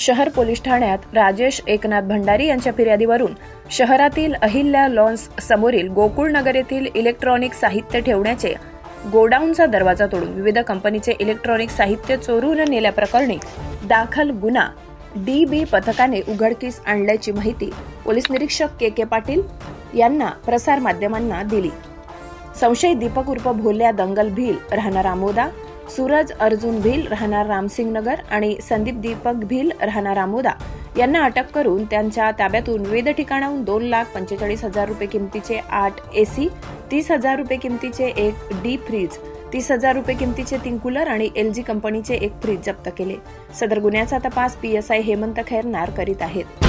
शहर पोलीस ठाण्यात राजेश एकनाथ भंडारी यांच्या फिर्यादीवरून शहरातील अहिल्या लॉन्स समोरील गोकुळ नगर येथील इलेक्ट्रॉनिक साहित्य ठेवण्याचे गोडाऊनचा दरवाजा तोडून विविध कंपनीचे इलेक्ट्रॉनिक साहित्य चोरून नेल्याप्रकरणी दाखल गुन्हा DB पथकाने उघडकीस आणल्याची माहिती पोलीस निरीक्षक के पाटील यांना प्रसार माध्यमांना दिली। संशयित दीपक उर्फ भोल्या दंगल भील राहणार आमोदा, सूरज अर्जुन भील राहणार रामसिंग नगर आणि संदीप दीपक भील राहणार आमोदा यांना अटक करून त्यांच्या ताब्यातून विविध ठिकाणाहून 2,45,000 रुपये किमतीचे 8 AC, 30,000 रुपये किमतीचे एक डीप फ्रीज, 30,000 रुपये किमतीचे 3 कूलर आणि LG कंपनीचे एक फ्रीज जप्त केले। सदर गुन्ह्याचा तपास PSI हेमंत खैरनार करीत आहेत।